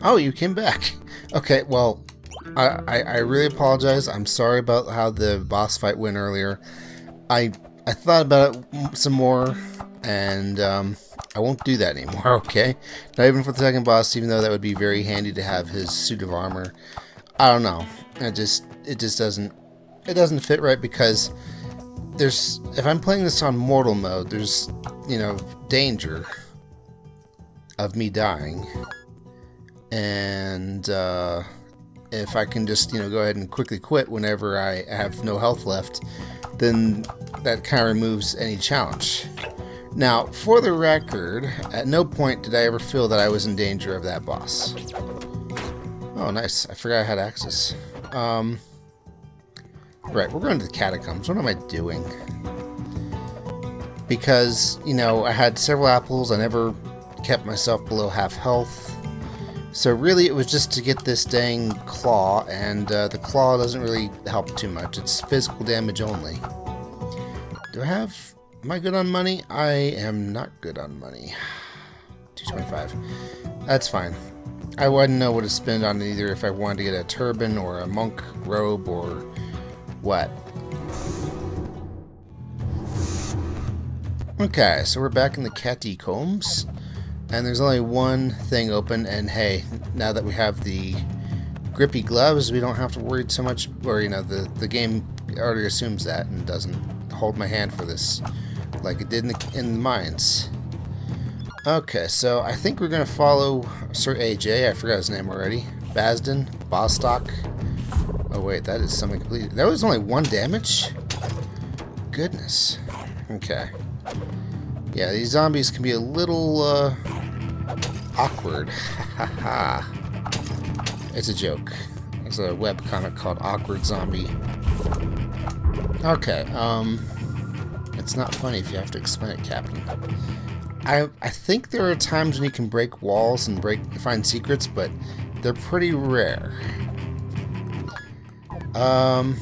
Oh, you came back. Okay, well, I really apologize. I'm sorry about how the boss fight went earlier. I thought about it some more, and I won't do that anymore, okay? Not even for the second boss, even though that would be very handy to have his suit of armor. I don't know. It just doesn't fit right because if I'm playing this on mortal mode, there's, danger of me dying. And if I can just, go ahead and quickly quit whenever I have no health left, then that kind of removes any challenge. Now, for the record, at no point did I ever feel that I was in danger of that boss. Oh, nice. I forgot I had access. Right, we're going to the catacombs. What am I doing? Because, I had several apples. I never kept myself below half health. So really, it was just to get this dang claw, and the claw doesn't really help too much. It's physical damage only. Am I good on money? I am not good on money. 225. That's fine. I wouldn't know what to spend on it either if I wanted to get a turban or a monk robe or what. Okay, so we're back in the catacombs. And there's only one thing open, and hey, now that we have the grippy gloves, we don't have to worry so much, or the game already assumes that and doesn't hold my hand for this like it did in the mines. Okay, so I think we're going to follow Sir AJ, I forgot his name already, Basden, Bostock. Oh wait, that is something completely... That was only 1 damage? Goodness. Okay. Yeah, these zombies can be a little awkward. Haha. It's a joke. There's a webcomic called Awkward Zombie. Okay, it's not funny if you have to explain it, Captain. I think there are times when you can break walls and find secrets, but they're pretty rare. I'm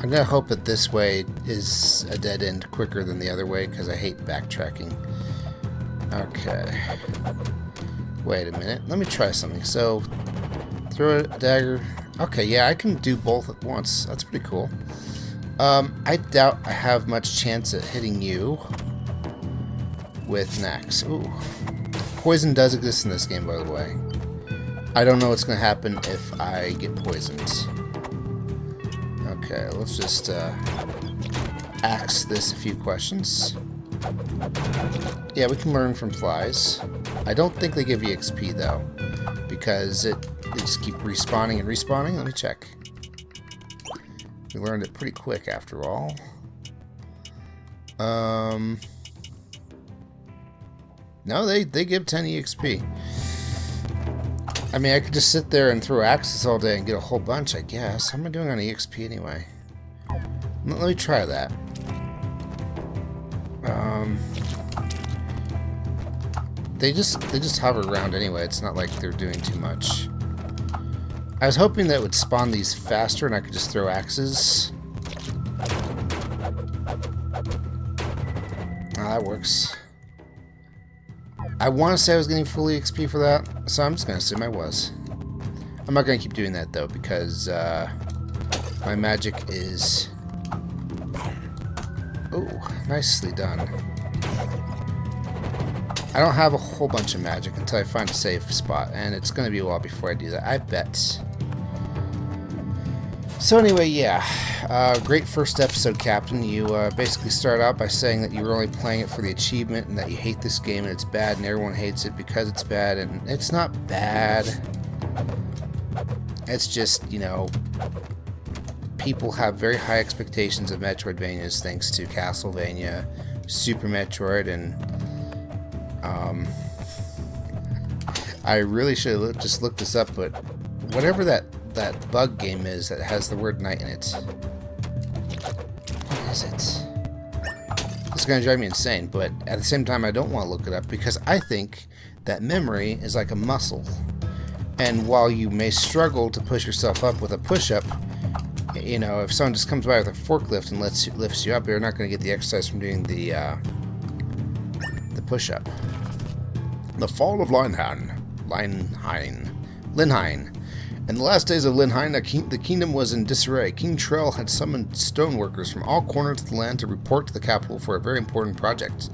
gonna hope that this way is a dead end quicker than the other way, because I hate backtracking. Okay. Wait a minute. Let me try something. So, throw a dagger. Okay, yeah, I can do both at once. That's pretty cool. I doubt I have much chance at hitting you with an axe. Ooh. Poison does exist in this game, by the way. I don't know what's going to happen if I get poisoned. Okay, let's just ask this a few questions. Yeah, we can learn from flies. I don't think they give you XP, though, because they just keep respawning and respawning. Let me check. We learned it pretty quick, after all. No, they give 10 EXP. I mean, I could just sit there and throw axes all day and get a whole bunch, I guess. How am I doing on EXP anyway? Let me try that. They just hover around anyway. It's not like they're doing too much. I was hoping that it would spawn these faster and I could just throw axes. Ah, that works. I want to say I was getting full EXP for that, so I'm just going to assume I was. I'm not going to keep doing that, though, because my magic is... Oh, nicely done. I don't have a whole bunch of magic until I find a safe spot, and it's going to be a while before I do that, I bet. So anyway, yeah, great first episode, Captain. You basically start out by saying that you were only playing it for the achievement and that you hate this game and it's bad and everyone hates it because it's bad, and it's not bad. It's just, people have very high expectations of Metroidvanias thanks to Castlevania, Super Metroid, and I really should have just looked this up, but whatever that bug game is that has the word night in it. What is it? It's going to drive me insane, but at the same time I don't want to look it up because I think that memory is like a muscle. And while you may struggle to push yourself up with a push-up, if someone just comes by with a forklift and lifts you up, you're not going to get the exercise from doing the push-up. The Fall of Leinhain. Linhain. In the last days of Linhain, the kingdom was in disarray. King Trell had summoned stoneworkers from all corners of the land to report to the capital for a very important project.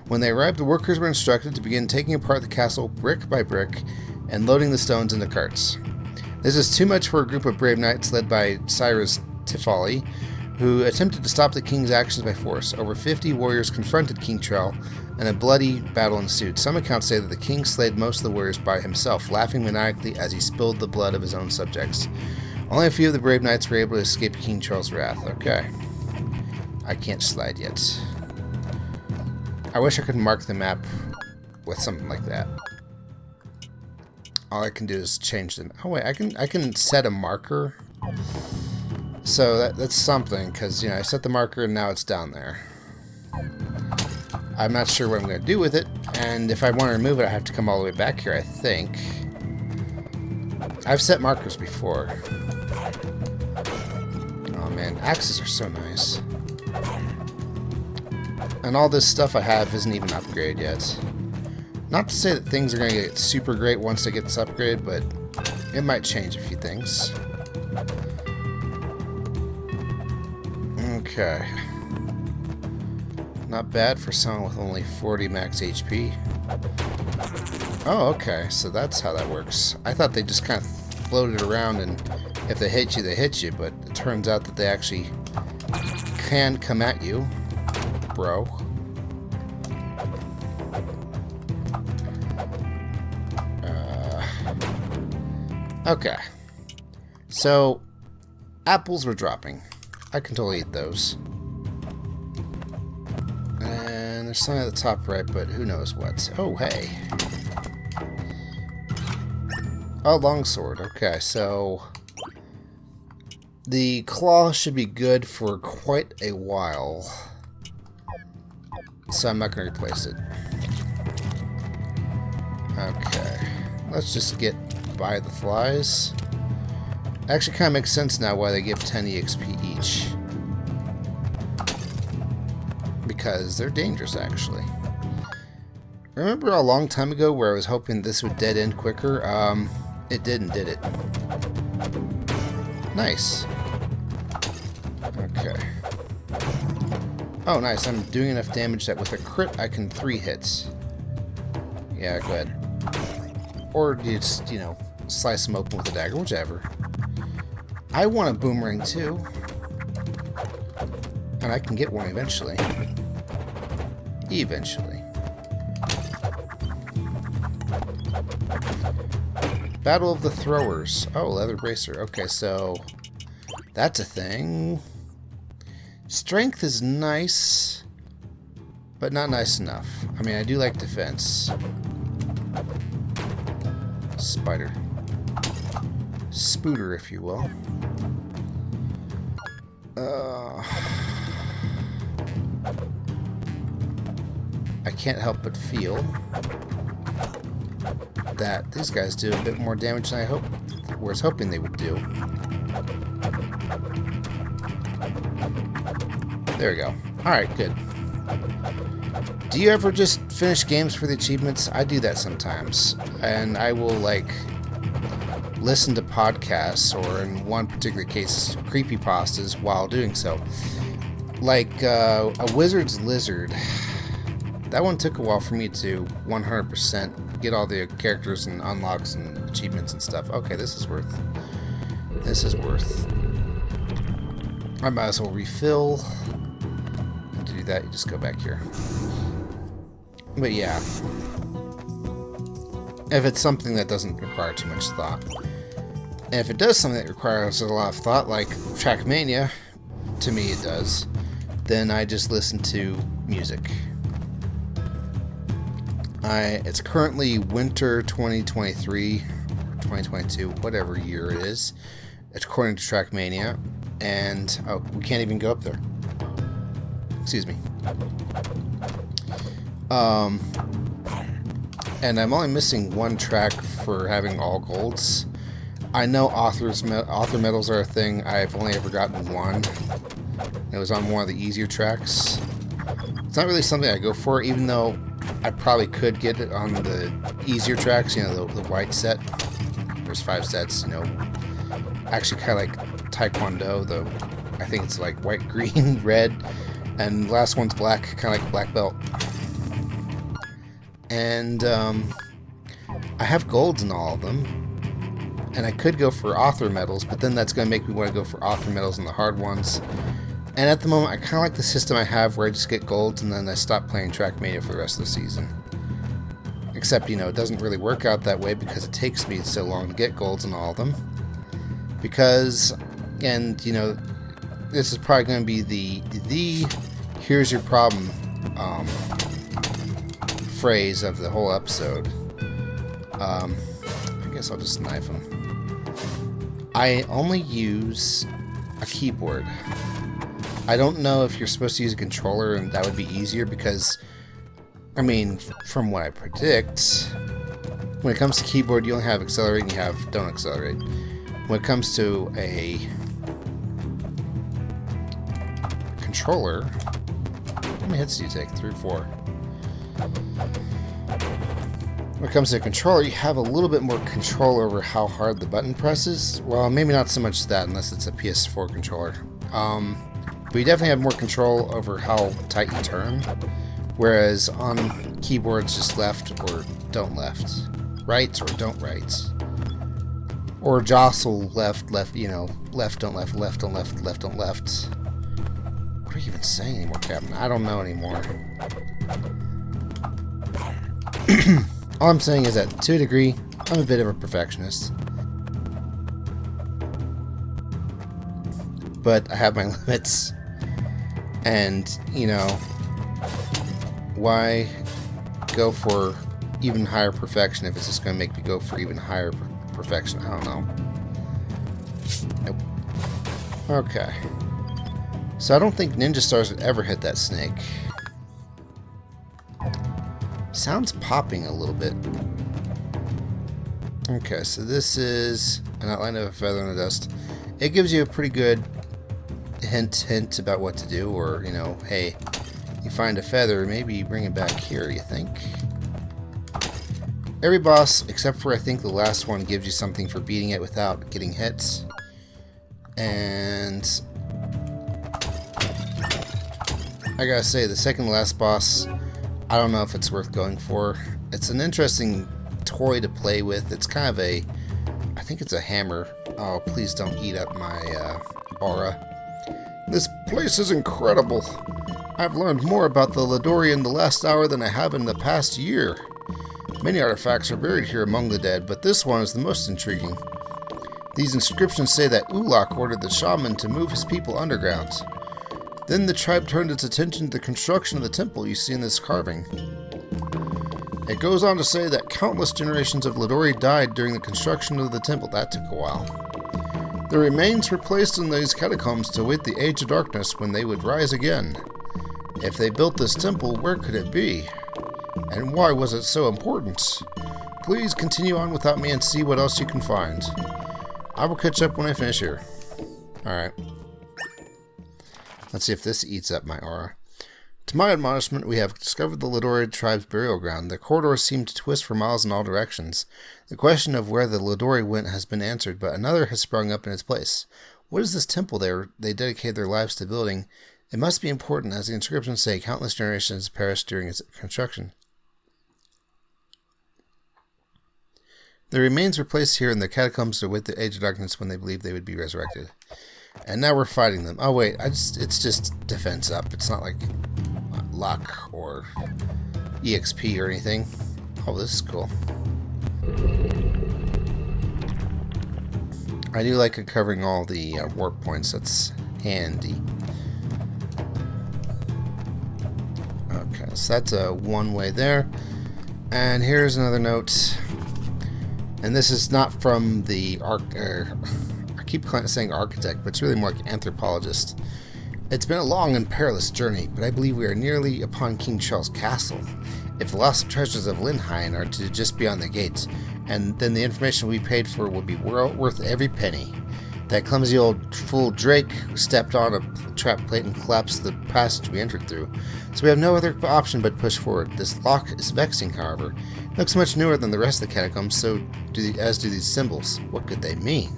When they arrived, the workers were instructed to begin taking apart the castle brick by brick and loading the stones into carts. This is too much for a group of brave knights led by Cyrus Tifali, who attempted to stop the king's actions by force. Over 50 warriors confronted King Trell, and a bloody battle ensued. Some accounts say that the king slayed most of the warriors by himself, laughing maniacally as he spilled the blood of his own subjects. Only a few of the brave knights were able to escape King Trell's wrath. Okay. I can't slide yet. I wish I could mark the map with something like that. All I can do is change them. Oh wait, I can set a marker. So that's something, because, you know, I set the marker and now it's down there. I'm not sure what I'm going to do with it, and if I want to remove it, I have to come all the way back here, I think. I've set markers before. Oh man, axes are so nice. And all this stuff I have isn't even upgraded yet. Not to say that things are going to get super great once they get this upgrade, but it might change a few things. Okay. Not bad for someone with only 40 max HP. Oh, okay. So that's how that works. I thought they just kind of floated around and if they hit you, they hit you. But it turns out that they actually can come at you, bro. Okay. So, apples were dropping. I can totally eat those. And there's something at the top right, but who knows what. Oh, hey. Oh, longsword. Okay, so the claw should be good for quite a while. So I'm not going to replace it. Okay. Let's just get by the flies. Actually kind of makes sense now why they give 10 EXP each. Because they're dangerous, actually. Remember a long time ago where I was hoping this would dead end quicker? It didn't, did it? Nice. Okay. Oh, nice. I'm doing enough damage that with a crit I can 3 hits. Yeah, go ahead. Or you just, you know, slice them open with a dagger, whichever. I want a boomerang too. And I can get one eventually. Eventually. Battle of the Throwers. Oh, leather bracer. Okay, so that's a thing. Strength is nice, but not nice enough. I mean, I do like defense. Spider. Spooter, if you will. I can't help but feel that these guys do a bit more damage than I was hoping they would do. There we go. Alright, good. Do you ever just finish games for the achievements? I do that sometimes. And I will, like, listen to podcasts, or in one particular case, creepypastas while doing so. Like, A Wizard's Lizard. That one took a while for me to 100% get all the characters and unlocks and achievements and stuff. Okay, this is worth. This is worth. I might as well refill. And to do that, you just go back here. But yeah. If it's something that doesn't require too much thought. And if it does something that requires a lot of thought, like Trackmania, to me it does, then I just listen to music. It's currently winter 2023, or 2022, whatever year it is. It's according to Trackmania. And, oh, we can't even go up there. Excuse me. And I'm only missing one track for having all golds. I know author medals are a thing. I've only ever gotten one. It was on one of the easier tracks. It's not really something I go for, even though I probably could get it on the easier tracks, you know, the white set. There's 5 sets, you know. Actually kind of like Taekwondo, though I think it's like white, green, red, and the last one's black, kind of like black belt. And I have golds in all of them, and I could go for author medals, but then that's going to make me want to go for author medals in the hard ones. And at the moment, I kind of like the system I have where I just get golds and then I stop playing Trackmania for the rest of the season. Except, you know, it doesn't really work out that way because it takes me so long to get golds in all of them. Because, and, you know, this is probably going to be the here's your problem phrase of the whole episode. I guess I'll just knife him. I only use a keyboard. I don't know if you're supposed to use a controller and that would be easier because, I mean, from what I predict, when it comes to keyboard, you only have accelerate and you have don't accelerate. When it comes to a controller, how many hits do you take? 3 or 4. When it comes to a controller, you have a little bit more control over how hard the button presses. Well, maybe not so much that unless it's a PS4 controller. But you definitely have more control over how tight you turn. Whereas on keyboards, just left or don't left. Right or don't right. Or jostle left, left, you know, left, don't left, left, don't left, left, don't left. What are you even saying anymore, Captain? I don't know anymore. All I'm saying is that, to a degree, I'm a bit of a perfectionist. But I have my limits. And, you know, why go for even higher perfection if it's just going to make me go for even higher perfection? I don't know. Nope. Okay. So I don't think Ninja Stars would ever hit that snake. Sounds popping a little bit. Okay, so this is an outline of a feather in the dust. It gives you a pretty good hint about what to do, or, you know, hey, you find a feather, maybe you bring it back here, you think? Every boss, except for I think the last one, gives you something for beating it without getting hit. And I gotta say, the second to last boss, I don't know if it's worth going for. It's an interesting toy to play with. It's kind of a, I think it's a hammer. Oh, please don't eat up my aura. This place is incredible. I've learned more about the Ladori in the last hour than I have in the past year. Many artifacts are buried here among the dead, but this one is the most intriguing. These inscriptions say that Ulak ordered the shaman to move his people underground. Then the tribe turned its attention to the construction of the temple you see in this carving. It goes on to say that countless generations of Ladori died during the construction of the temple. That took a while. The remains were placed in these catacombs to await the Age of Darkness when they would rise again. If they built this temple, where could it be? And why was it so important? Please continue on without me and see what else you can find. I will catch up when I finish here. Alright. Let's see if this eats up my aura. To my admonishment, we have discovered the Ladori tribe's burial ground. The corridors seem to twist for miles in all directions. The question of where the Ladori went has been answered, but another has sprung up in its place. What is this temple they dedicated their lives to building? It must be important, as the inscriptions say, countless generations perished during its construction. The remains were placed here in the catacombs to await the Age of Darkness when they believed they would be resurrected. And now we're fighting them. Oh wait, it's just defense up. It's not like luck or EXP or anything. Oh, this is cool. I do like covering all the warp points. That's handy. Okay, so that's a one-way there. And here's another note. And this is not from the I keep saying architect, but it's really more like anthropologist. It's been a long and perilous journey, but I believe we are nearly upon King Charles' castle. If the lost treasures of Linheim are to just beyond the gates, and then the information we paid for will be worth every penny. That clumsy old fool Drake stepped on a trap plate and collapsed the passage we entered through. So we have no other option but push forward. This lock is vexing, however. It looks much newer than the rest of the catacombs, as do these symbols. What could they mean?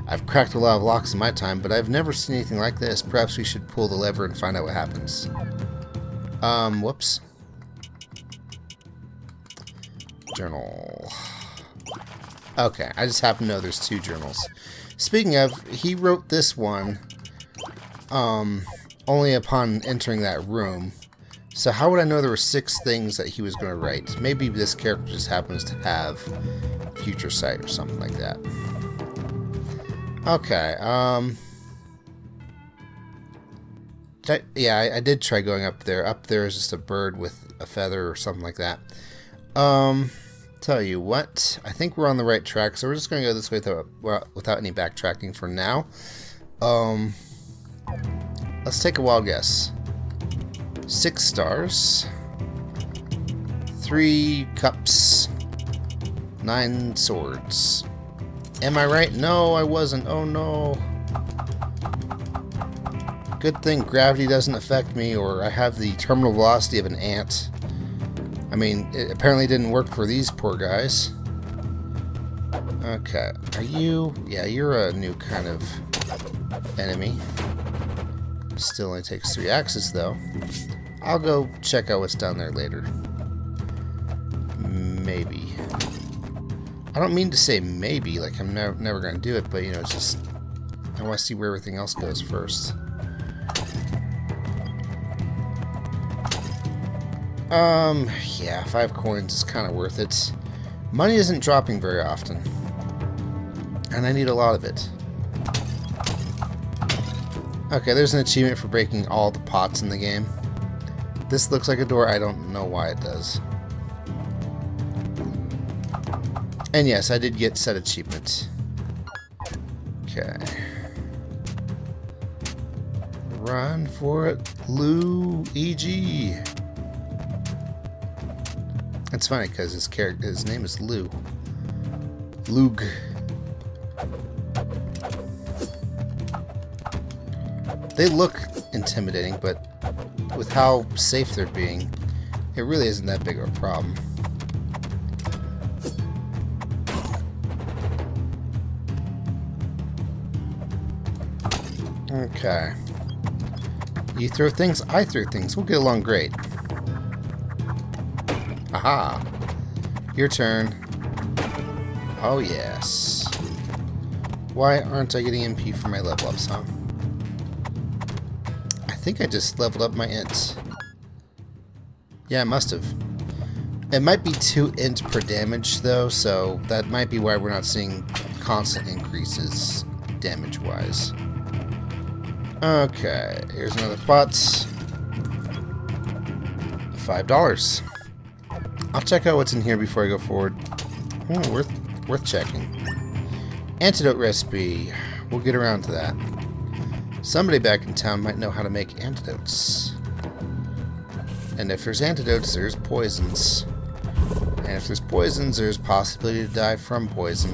I've cracked a lot of locks in my time, but I've never seen anything like this. Perhaps we should pull the lever and find out what happens. Whoops. Journal. Okay, I just happen to know there's 2 journals. Speaking of, he wrote this one only upon entering that room. So how would I know there were 6 things that he was going to write? Maybe this character just happens to have future sight or something like that. Okay, yeah, I did try going up there. Up there is just a bird with a feather or something like that. Tell you what, I think we're on the right track, so we're just going to go this way without any backtracking for now. Let's take a wild guess. 6 stars, 3 cups, 9 swords. Am I right? No, I wasn't. Oh no. Good thing gravity doesn't affect me, or I have the terminal velocity of an ant. I mean, it apparently didn't work for these poor guys. Okay. Are you... Yeah, you're a new kind of enemy. Still only takes 3 axes, though. I'll go check out what's down there later. Maybe. I don't mean to say maybe, like I'm never going to do it, but, you know, it's just... I want to see where everything else goes first. Yeah, 5 coins is kind of worth it. Money isn't dropping very often. And I need a lot of it. Okay, there's an achievement for breaking all the pots in the game. This looks like a door. I don't know why it does. And yes, I did get set achievement. Okay. Run for it, Luigi. It's funny because his name is Lou. Lug. They look intimidating, but with how safe they're being, it really isn't that big of a problem. Okay. You throw things, I throw things. We'll get along great. Aha! Your turn. Oh, yes. Why aren't I getting MP for my level ups, huh? I think I just leveled up my int. Yeah, I must have. It might be 2 int per damage, though, so that might be why we're not seeing constant increases damage-wise. Okay, here's another pot. $5. I'll check out what's in here before I go forward. Oh, worth checking. Antidote recipe. We'll get around to that. Somebody back in town might know how to make antidotes. And if there's antidotes, there's poisons. And if there's poisons, there's possibility to die from poison.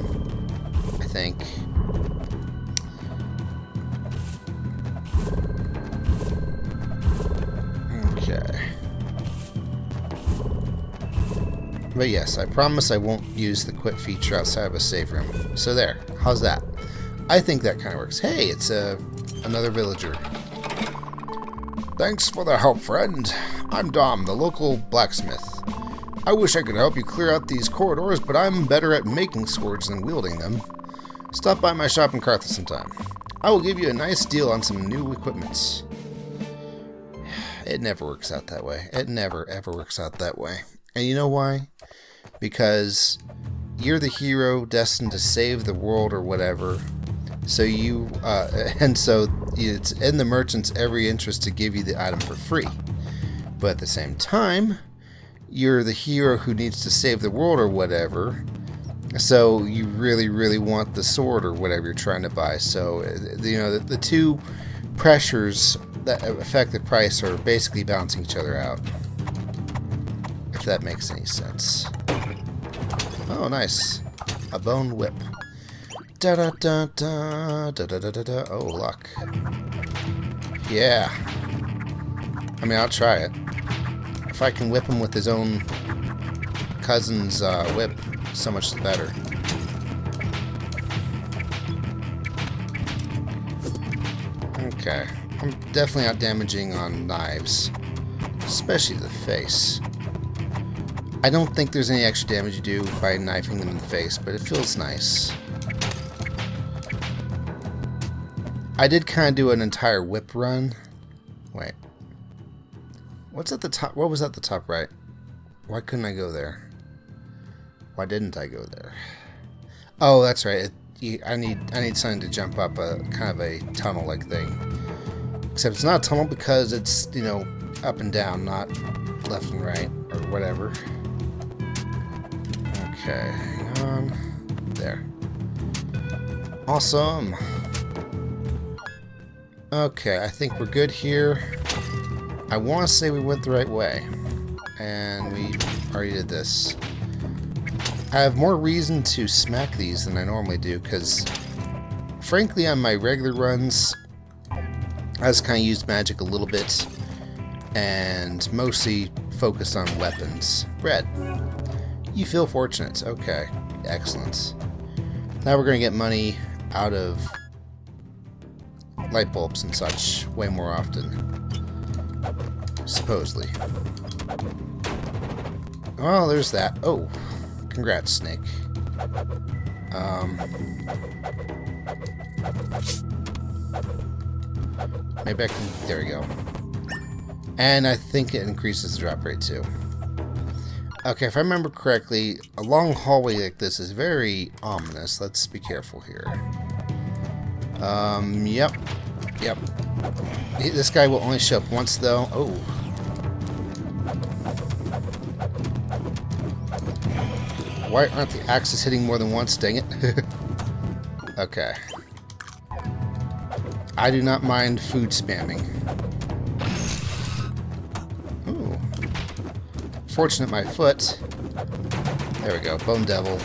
I think. Okay. But yes, I promise I won't use the quit feature outside of a save room. So there. How's that? I think that kind of works. Hey, it's another villager. Thanks for the help, friend. I'm Dom, the local blacksmith. I wish I could help you clear out these corridors, but I'm better at making swords than wielding them. Stop by my shop in Carthage sometime. I will give you a nice deal on some new equipment. It never works out that way. It never, ever works out that way. And you know why? Because you're the hero destined to save the world or whatever. So you, and so it's in the merchant's every interest to give you the item for free. But at the same time, you're the hero who needs to save the world or whatever. So you really, really want the sword or whatever you're trying to buy. So, you know, the two pressures that affect the price are basically balancing each other out. If that makes any sense. Oh, nice. A bone whip. Da da da da da da da da da. Oh, luck. Yeah. I mean, I'll try it. If I can whip him with his own cousin's whip, so much the better. Okay. I'm definitely not damaging on knives. Especially the face. I don't think there's any extra damage you do by knifing them in the face, but it feels nice. I did kind of do an entire whip run. Wait. What's at the top? What was at the top right? Why couldn't I go there? Why didn't I go there? Oh, that's right. I need something to jump up a kind of a tunnel-like thing. Except it's not a tunnel because it's, you know, up and down, not left and right or whatever. Okay, hang on. There. Awesome. Okay, I think we're good here. I want to say we went the right way. And we already did this. I have more reason to smack these than I normally do, because frankly on my regular runs, I just kind of used magic a little bit, and mostly focused on weapons. Bread. You feel fortunate. Okay, excellent. Now we're going to get money out of light bulbs and such way more often. Supposedly. Well, there's that. Oh, congrats, Snake. Maybe I can... There we go. And I think it increases the drop rate, too. Okay, if I remember correctly, a long hallway like this is very ominous. Let's be careful here. Yep. Yep. This guy will only show up once, though. Oh. Why aren't the axes hitting more than once? Dang it. Okay. I do not mind food spamming. Ooh. Fortunate my foot. There we go. Bone Devil.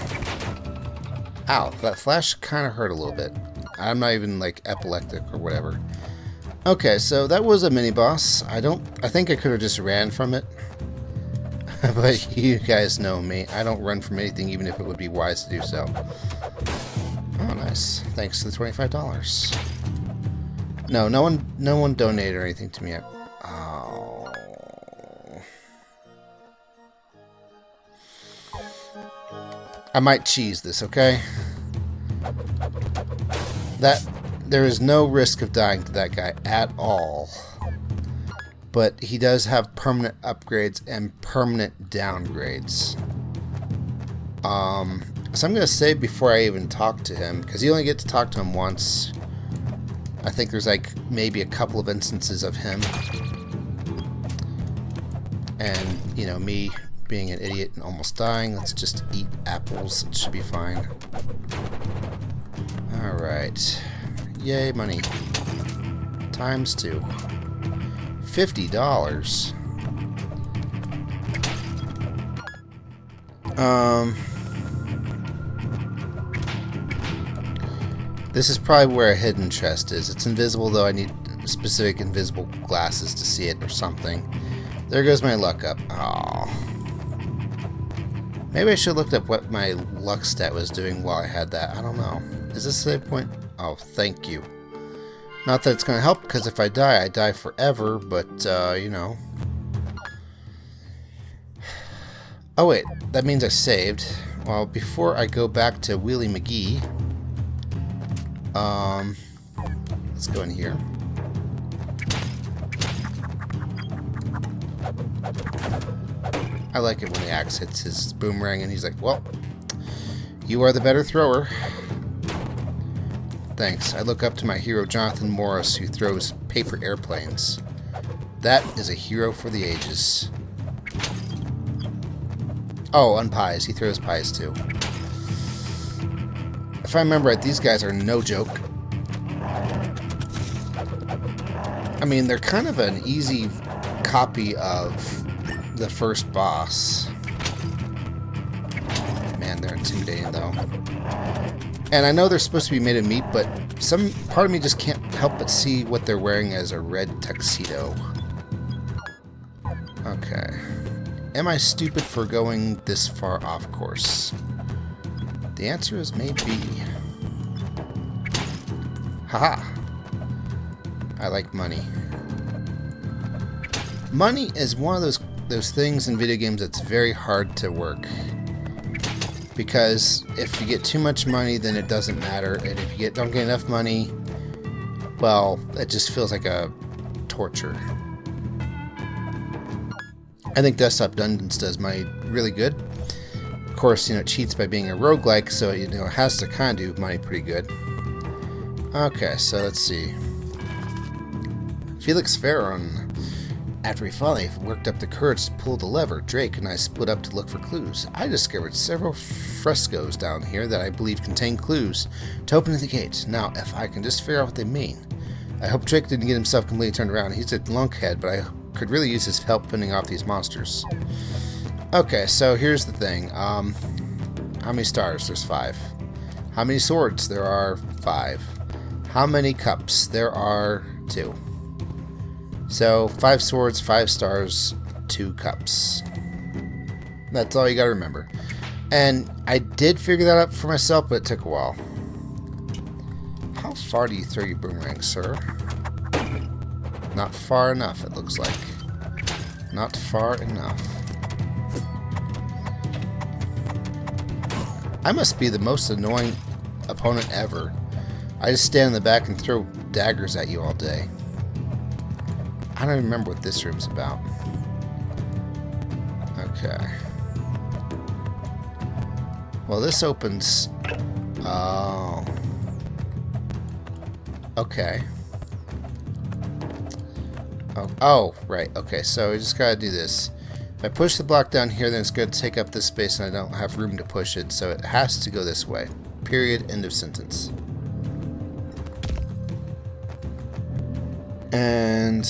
Ow. That flash kind of hurt a little bit. I'm not even, like, epileptic or whatever. Okay, so that was a mini-boss. I think I could have just ran from it. But you guys know me. I don't run from anything, even if it would be wise to do so. Oh, nice. Thanks to the $25. No, no one donated or anything to me yet. Oh. I might cheese this, okay? There is no risk of dying to that guy at all. But he does have permanent upgrades and permanent downgrades. So I'm going to say before I even talk to him, because you only get to talk to him once. I think there's like maybe a couple of instances of him. And, you know, me being an idiot and almost dying. Let's just eat apples. It should be fine. Alright. Yay, money. Times 2. $50. This is probably where a hidden chest is. It's invisible, though I need specific invisible glasses to see it or something. There goes my luck up. Aww. Maybe I should have looked up what my luck stat was doing while I had that. I don't know. Is this a save point? Oh, thank you. Not that it's going to help, because if I die forever, but, you know. Oh, wait. That means I saved. Well, before I go back to Wheelie McGee, let's go in here. I like it when the axe hits his boomerang and he's like, well, you are the better thrower. Thanks. I look up to my hero Jonathan Morris, who throws paper airplanes. That is a hero for the ages. Oh, and pies. He throws pies too. If I remember right, these guys are no joke. I mean, they're kind of an easy copy of the first boss. Man, They're intimidating, though. And I know they're supposed to be made of meat, but some part of me just can't help but see what they're wearing as a red tuxedo. Okay. Am I stupid for going this far off course? The answer is maybe. Haha. I like money. Money is one of those things in video games that's very hard to work. Because if you get too much money, then it doesn't matter. And if you don't get enough money, well, it just feels like a torture. I think Desktop Dungeons does money really good. Of course, it cheats by being a roguelike, so it has to kind of do money pretty good. Okay, so let's see. Felix Ferron. After we finally worked up the courage to pull the lever, Drake and I split up to look for clues. I discovered several frescoes down here that I believe contain clues to open the gate. Now, if I can just figure out what they mean. I hope Drake didn't get himself completely turned around. He's a lunkhead, but I could really use his help fending off these monsters. Okay, so here's the thing. How many stars? There's 5. How many swords? There are 5. How many cups? There are 2. So, 5 swords, 5 stars, 2 cups. That's all you gotta remember. And I did figure that out for myself, but it took a while. How far do you throw your boomerang, sir? Not far enough, it looks like. Not far enough. I must be the most annoying opponent ever. I just stand in the back and throw daggers at you all day. I don't even remember what this room's about. Okay. Well, this opens... Oh. Okay. Oh, right. Okay, so we just gotta do this. If I push the block down here, then it's going to take up this space and I don't have room to push it, so it has to go this way. Period. End of sentence. And...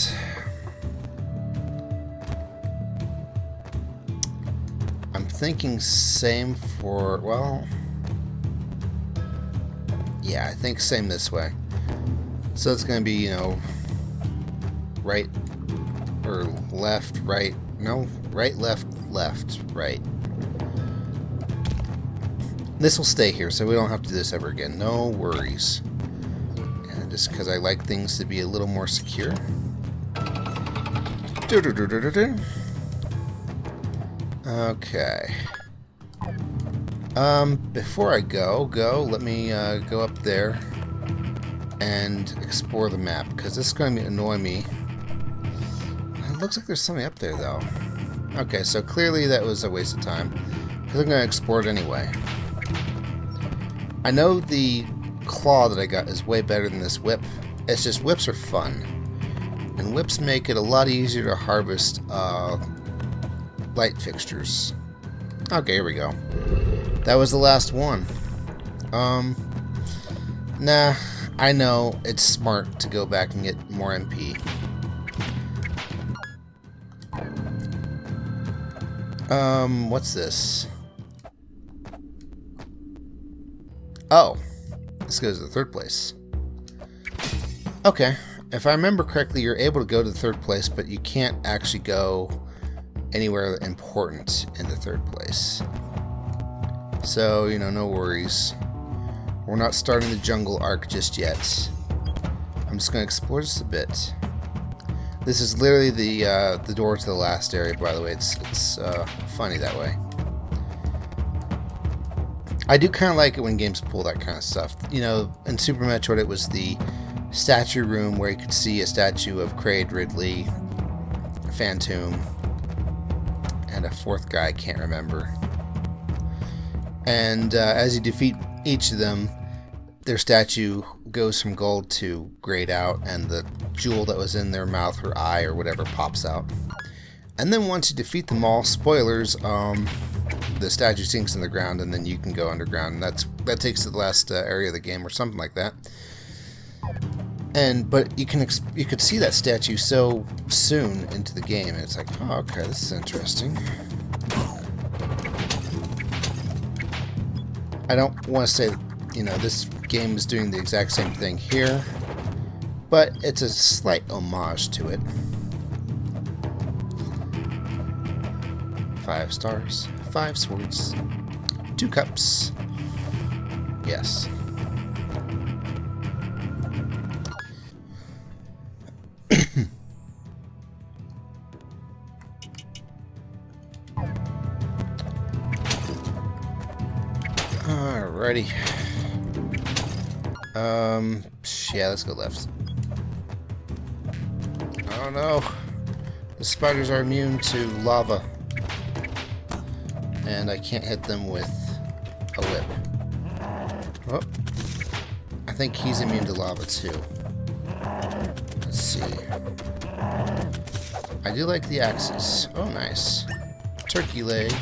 I'm thinking same for... Well... Yeah, I think same this way. So it's going to be, right... Or left, right... No, right, left, left, right. This will stay here, so we don't have to do this ever again. No worries. And just because I like things to be a little more secure. Okay. Before I go, let me go up there and explore the map, because this is going to annoy me. It looks like there's something up there, though. Okay, so clearly that was a waste of time, because I'm going to explore it anyway. I know the claw that I got is way better than this whip. It's just whips are fun. And whips make it a lot easier to harvest light fixtures. Okay, here we go. That was the last one. Nah, I know it's smart to go back and get more MP. What's this? Oh, this goes to the third place. Okay, if I remember correctly, you're able to go to the third place, but you can't actually go anywhere important in the third place. So, no worries. We're not starting the jungle arc just yet. I'm just going to explore just a bit. This is literally the door to the last area, by the way. It's funny that way. I do kind of like it when games pull that kind of stuff. In Super Metroid, it was the statue room where you could see a statue of Kraid, Ridley, Phantom, and a fourth guy I can't remember. And as you defeat each of them, their statue goes from gold to grayed out, and the jewel that was in their mouth or eye or whatever pops out. And then once you defeat them all, spoilers, the statue sinks in the ground, and then you can go underground. And that takes to the last area of the game, or something like that. But you could see that statue so soon into the game, and it's like, oh, okay, this is interesting. I don't want to say, this game is doing the exact same thing here, but it's a slight homage to it. 5 stars, 5 swords, 2 cups. Yes. Alrighty. Yeah, let's go left. Oh no. The spiders are immune to lava. And I can't hit them with a whip. Oh. I think he's immune to lava too. Let's see. I do like the axes. Oh, nice. Turkey leg.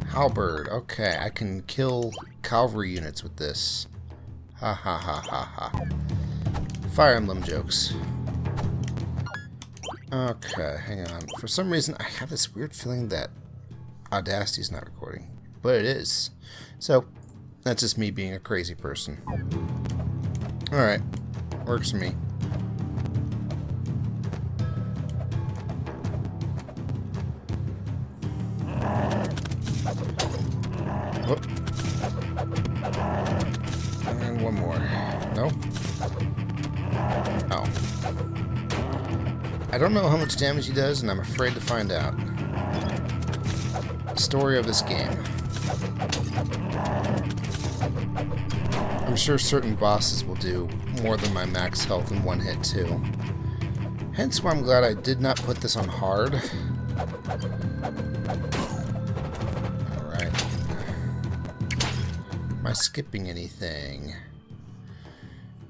Halberd. Okay, I can kill cavalry units with this. Ha ha ha ha ha. Fire Emblem jokes. Okay, hang on. For some reason, I have this weird feeling that Audacity's not recording. But it is. So, that's just me being a crazy person. Alright. Works for me. Whoop. And one more. No? Oh. I don't know how much damage he does, and I'm afraid to find out. Story of this game. I'm sure certain bosses will do more than my max health in one hit, too. Hence why I'm glad I did not put this on hard. Alright. Am I skipping anything?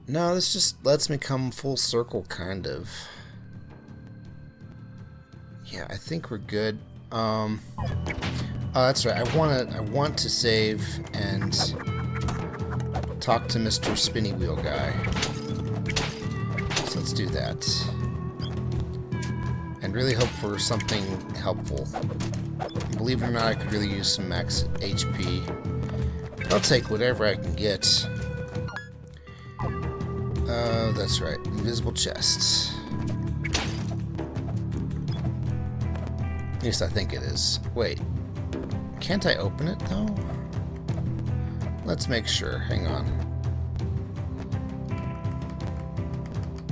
No, this just lets me come full circle, kind of. Yeah, I think we're good. Oh, that's right. I want to save and talk to Mr. Spinny Wheel guy. So let's do that. And really hope for something helpful. Believe it or not, I could really use some max HP. I'll take whatever I can get. That's right. Invisible chests. At least I think it is. Wait. Can't I open it, though? Let's make sure. Hang on.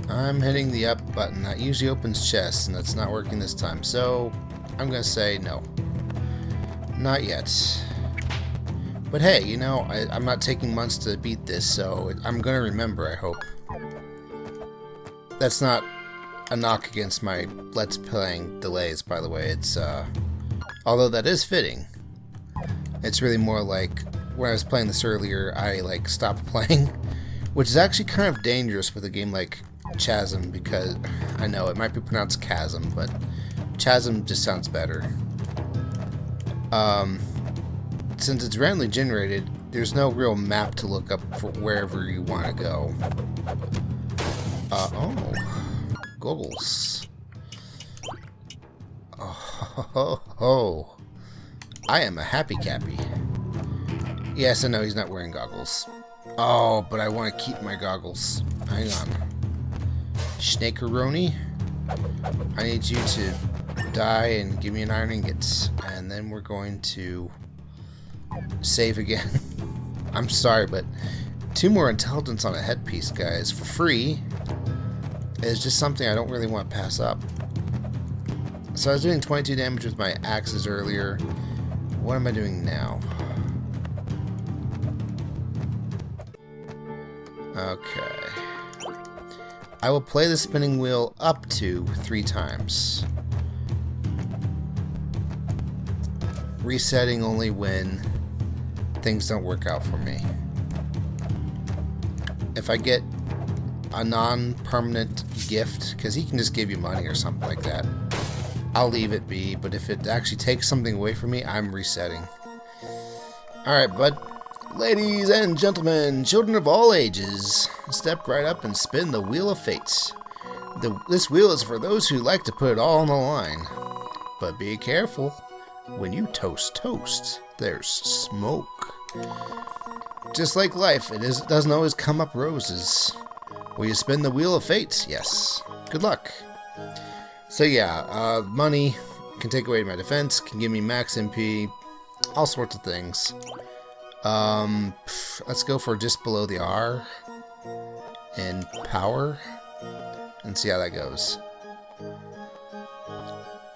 I'm hitting the up button. That usually opens chests, and that's not working this time. So, I'm going to say no. Not yet. But hey, you know, I'm not taking months to beat this, so I'm going to remember, I hope. That's not a knock against my Let's Playing delays, by the way. It's, although that is fitting. It's really more like, when I was playing this earlier, I, like, stopped playing. Which is actually kind of dangerous with a game like Chasm, because, I know, it might be pronounced Chasm, but Chasm just sounds better. Since it's randomly generated, there's no real map to look up for wherever you want to go. Oh. Goggles. Oh. I am a happy cappy. Yes, I know he's not wearing goggles. Oh, but I want to keep my goggles. Hang on. Snakeroni, I need you to die and give me an iron ingot. And then we're going to save again. I'm sorry, but 2 more intelligence on a headpiece, guys, for free is just something I don't really want to pass up. So I was doing 22 damage with my axes earlier. What am I doing now? Okay. I will play the spinning wheel up to 3 times. Resetting only when things don't work out for me. If I get a non-permanent gift, because he can just give you money or something like that, I'll leave it be, but if it actually takes something away from me, I'm resetting. Alright, bud. Ladies and gentlemen, children of all ages, step right up and spin the Wheel of Fate. This wheel is for those who like to put it all on the line. But be careful. When you toast, there's smoke. Just like life, doesn't always come up roses. Will you spin the wheel of fate? Yes. Good luck. So yeah, money can take away my defense, can give me max MP, all sorts of things. Let's go for just below the R and power and see how that goes.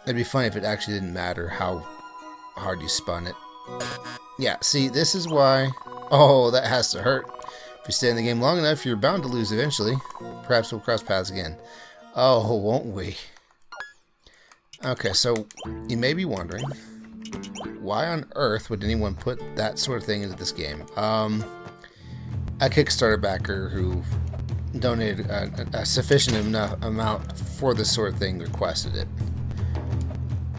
It'd be funny if it actually didn't matter how hard you spun it. Yeah, see, this is why... Oh, that has to hurt. If you stay in the game long enough, you're bound to lose eventually. Perhaps we'll cross paths again. Oh, won't we? Okay, so you may be wondering, why on earth would anyone put that sort of thing into this game? A Kickstarter backer who donated a sufficient enough amount for this sort of thing requested it.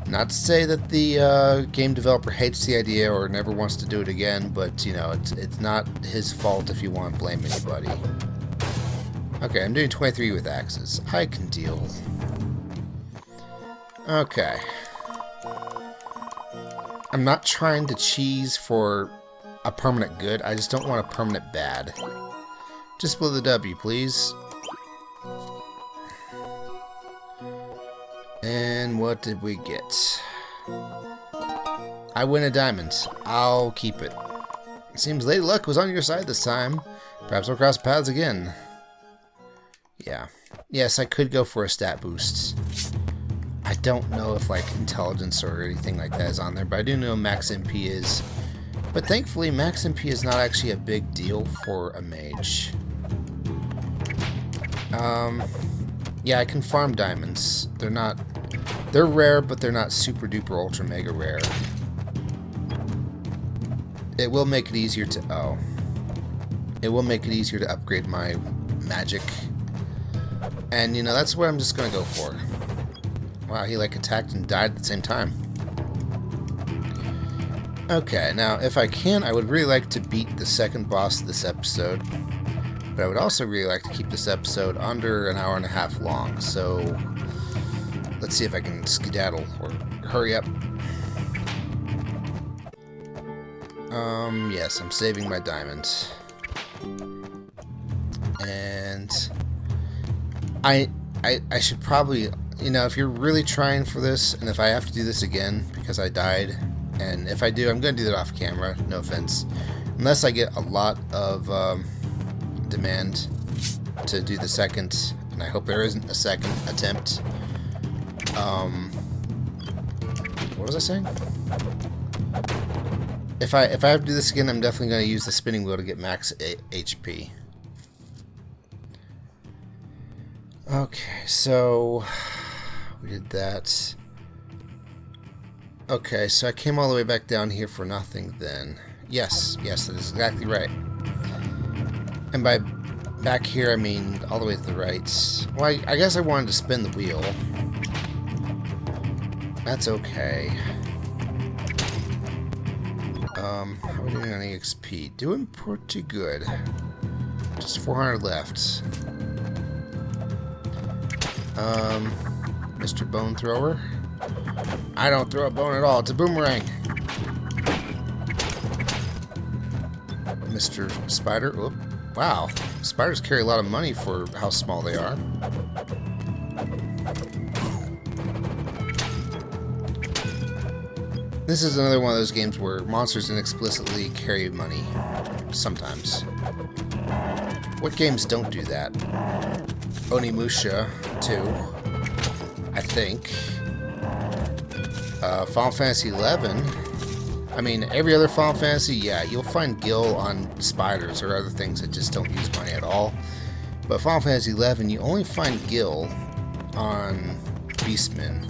Not to say that the game developer hates the idea or never wants to do it again, but, you know, it's not his fault if you want to blame anybody. Okay, I'm doing 23 with axes. I can deal. Okay. I'm not trying to cheese for a permanent good. I just don't want a permanent bad. Just below the W, please. And what did we get? I win a diamond. I'll keep it. Seems Lady Luck was on your side this time. Perhaps we'll cross paths again. Yeah. Yes, I could go for a stat boost. I don't know if like intelligence or anything like that is on there, but I do know max MP is. But thankfully, max MP is not actually a big deal for a mage. Yeah, I can farm diamonds. They're rare, but they're not super duper ultra mega rare. It will make it easier to, it will make it easier to upgrade my magic. And, you know, that's what I'm just gonna go for. Wow, he like attacked and died at the same time. Okay, now if I can, I would really like to beat the second boss of this episode. But I would also really like to keep this episode under an hour and a half long, so let's see if I can skedaddle or hurry up. Yes, I'm saving my diamonds. And I should probably, you know, if you're really trying for this, and if I have to do this again because I died, and if I do, I'm going to do that off camera, no offense. Unless I get a lot of demand to do the second, and I hope there isn't a second attempt. What was I saying? If I have to do this again, I'm definitely going to use the spinning wheel to get max HP. Okay, so we did that. Okay, so I came all the way back down here for nothing then. Yes, that is exactly right. And by back here, I mean all the way to the right. Well, I guess I wanted to spin the wheel. That's okay. How are we doing on EXP? Doing pretty good. Just 400 left. Mr. Bone Thrower. I don't throw a bone at all. It's a boomerang. Mr. Spider. Whoop. Wow. Spiders carry a lot of money for how small they are. This is another one of those games where monsters inexplicitly carry money. Sometimes. What games don't do that? Onimusha 2, I think. Final Fantasy 11. I mean, every other Final Fantasy, yeah, you'll find Gil on spiders or other things that just don't use money at all. But Final Fantasy 11, you only find Gil on Beastmen.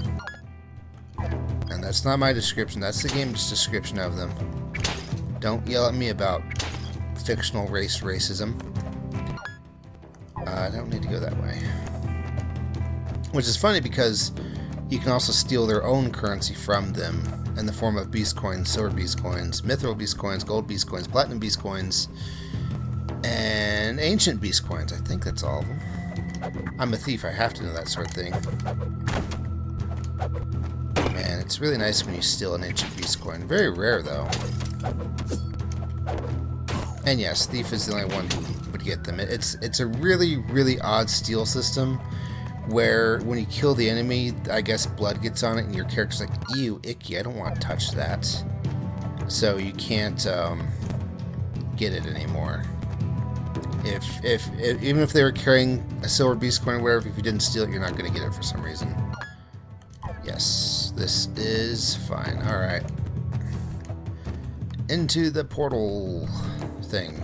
And that's not my description, that's the game's description of them. Don't yell at me about fictional racism. I don't need to go that way. Which is funny because you can also steal their own currency from them in the form of beast coins, silver beast coins, mithril beast coins, gold beast coins, platinum beast coins, and ancient beast coins. I think that's all of them. I'm a thief, I have to know that sort of thing. Man, It's really nice when you steal an ancient beast coin. Very rare, though. And yes, Thief is the only one who would get them. It's a really, really odd steal system where when you kill the enemy, I guess blood gets on it and your character's like, ew, icky, I don't want to touch that. So you can't get it anymore. Even if they were carrying a silver beast coin or whatever, if you didn't steal it, you're not going to get it for some reason. Yes, this is fine. Alright. Into the portal thing.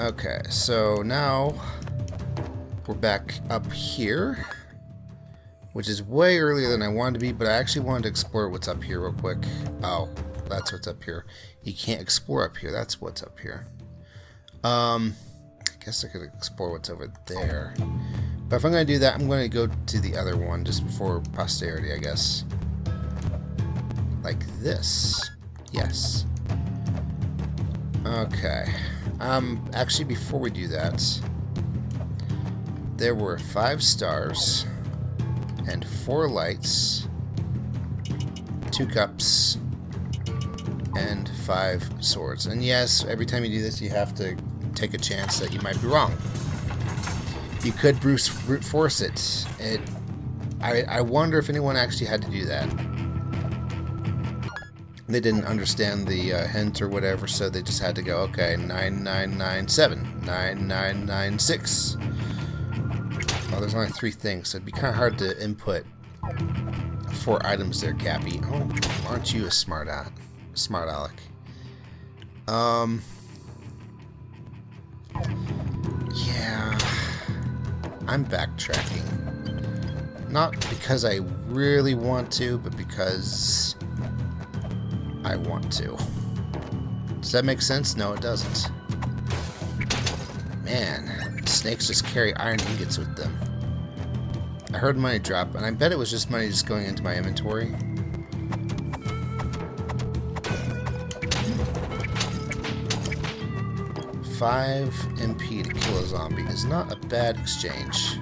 Okay, so now we're back up here, which is way earlier than I wanted to be, but I actually wanted to explore what's up here real quick. Oh, that's what's up here. You can't explore up here. That's what's up here. I guess I could explore what's over there. But if I'm going to do that, I'm going to go to the other one just before posterity, I guess. Like this. Yes. Okay. Actually, before we do that, there were 5 stars and 4 lights, 2 cups, and 5 swords. And yes, every time you do this, you have to take a chance that you might be wrong. You could brute force it. I wonder if anyone actually had to do that. They didn't understand the hint or whatever, so they just had to go, okay, 9997, 9996. Well, there's only 3 things, so it'd be kind of hard to input 4 items there, Cappy. Oh, aren't you a smart aleck? Yeah, I'm backtracking. Not because I really want to, but because I want to. Does that make sense? No, it doesn't. Man, snakes just carry iron ingots with them. I heard money drop, and I bet it was just money just going into my inventory. $5 MP to kill a zombie is not a bad exchange.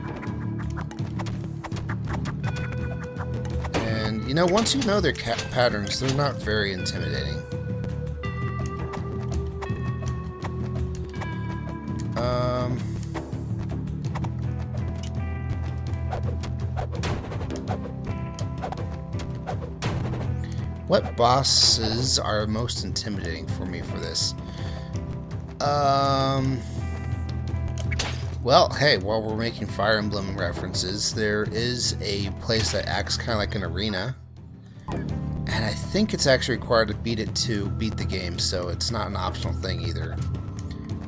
And, you know, once you know their patterns, they're not very intimidating. What bosses are most intimidating for me for this? Well, hey, while we're making Fire Emblem references, there is a place that acts kind of like an arena. And I think it's actually required to beat it to beat the game, so it's not an optional thing either.